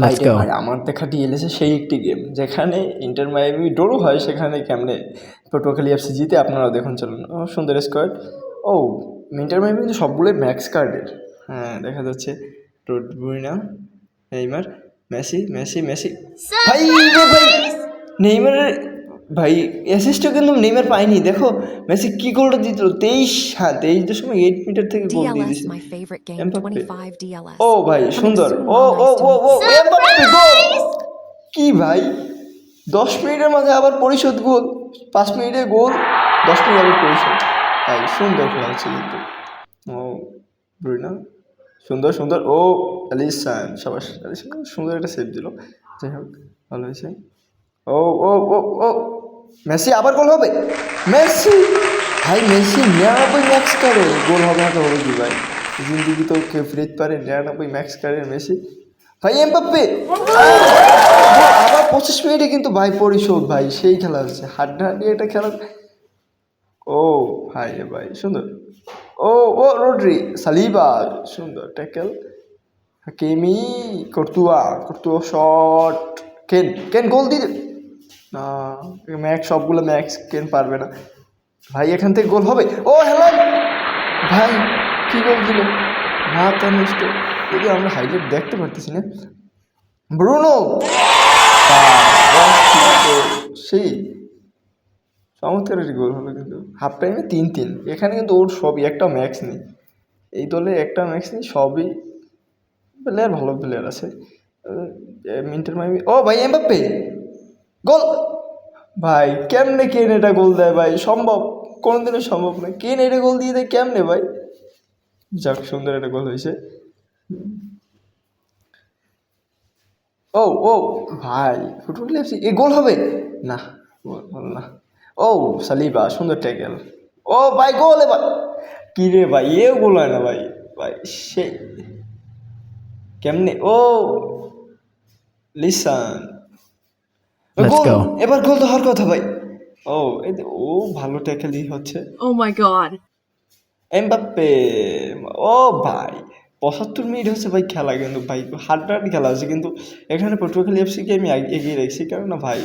ভাই Let's রে go. ভাই, আমার দেখা ডিএলএসে সেই একটি গেম যেখানে ইন্টার মায়ামি ড্র হয়, সেখানে কেমনে পটুয়াখালী এফসি জিতে। আপনারাও দেখুন, চলুন। ও সুন্দর স্কোয়াড। ও ইন্টার মায়ামি কিন্তু সবগুলোই ম্যাক্স কার্ডের। হ্যাঁ, দেখা যাচ্ছে রোডব্রুইনা, নেইমার, মেসি মেসি মেসি। ভাই রে ভাই, নেইমারের ভাই অ্যাসিস্টও কিন্তু নেইমার পায়নি। দেখো মেসি কি গোলটা দিত, 23.8 মিটার থেকে গোল দিয়ে DLS, দিছে my favorite game, Mbappe. 25 DLS. ও ভাই Coming সুন্দর। soon, ও Mom, ও nice to ও meet ও you. এমবাপ্পে গোল! কি ভাই, 10 মিনিটের মাঝে আবার পরিশোধ গোল, 5 মিনিটে গোল, 10 মিনিট আবার পরিশোধ। ভাই সুন্দর খেলা হচ্ছে কিন্তু। ও ব্রুইনা, সুন্দর সুন্দর। ও অ্যালিসন, সবার অ্যালিসন সুন্দর একটা সেভ দিল। যাই হোক, ভালো হয়েছে। ও ও ও ও মেসি, আবার গোল হবে। মেসি ভাই, মেসি 99 ম্যাক্স কারে গোল হবে না তো হবে কি ভাই? জিন্দিগি তো কেউ ফিরতে পারে 99 ম্যাক্স কারের মেসি। ভাই এমবাপ্পে আবার 25 মিনিটে কিন্তু ভাই পরিশোধ। ভাই সেই খেলা হচ্ছে, হাড্ডাহাড্ডি একটা খেলা। ও ভাই রে ভাই সুন্দর। ও ও রোড্রি, সালিবা সুন্দর ট্যাকেল। হাকিমি, কর্তুয়া কর্তুয়া শট। কেন কেন গোল দিয়ে না, ম্যাক্স সবগুলো ম্যাক্স কেন পারবে না ভাই। এখান থেকে গোল হবে। ও হ্যালো ভাই, কি গোল দিল, মাথা নষ্ট। যদি আমরা হাইলাইট দেখতে পারতেছি না। ব্রুনো সেই চমৎকার একটি গোল হলো কিন্তু। হাফ টাইমে 3-3। এখানে কিন্তু ওর সবই, একটা ম্যাক্স নেই এই দলে, একটা ম্যাক্স নেই, সবই প্লেয়ার, ভালো প্লেয়ার আছে। Inter Miami. ও ভাই এমবাপ্পে গোল! ভাই কেমনে কেন এটা গোল দেয় ভাই? সম্ভব? কোনোদিনও সম্ভব নয়। কেন এটা গোল দিয়ে দেয় কেমনে ভাই? যাক, সুন্দর একটা গোল হয়েছে। ও ও ভাই, ফুটবল এফসি এ গোল হবে না, গোল হলো না। ও সালিবা, সুন্দর ট্যাকেল। ও ভাই গোল এবার। কি রে ভাই, এও গোল হয় না ভাই। ভাই সেই কেমনে? ও লিসান, Let's গোল! go. এবার গোল তো হওয়ার কথা ভাই। ও এই ও ভালো ট্যাকেলই হচ্ছে। Oh my god. এমবাপ্পে, ও ভাই 75 মিনিট হচ্ছে ভাই খেলা, কিন্তু ভাই হাড্ডাহাড্ডি খেলা হচ্ছে কিন্তু। এখানে পটুয়াখালী এফসিকে আমি এগিয়ে রেখেছি, কেননা ভাই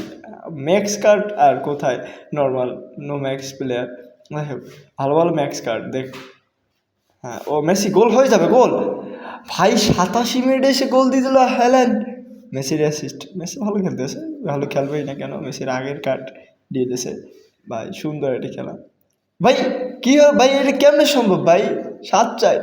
ম্যাক্স কার্ড আর কোথায়, নর্মাল নো ম্যাক্স প্লেয়ার। যাই হোক, ভালো ভালো ম্যাক্স কার্ড দেখ। হ্যাঁ, ও মেসি গোল হয়ে যাবে, গোল ভাই। 87 মিনিটে এসে গোল দিয়ে দিল হ্যাল্যান্ড। মেসির অ্যাসিস্ট। মেসি ভালো খেলতেছে, ভালো খেলবেই না কেন, মেসির আগের কার্ড দিয়ে দিয়েছে ভাই। সুন্দর এটি খেলা ভাই। কি হয় ভাই, এটা কেমনে সম্ভব ভাই? 7 চাই।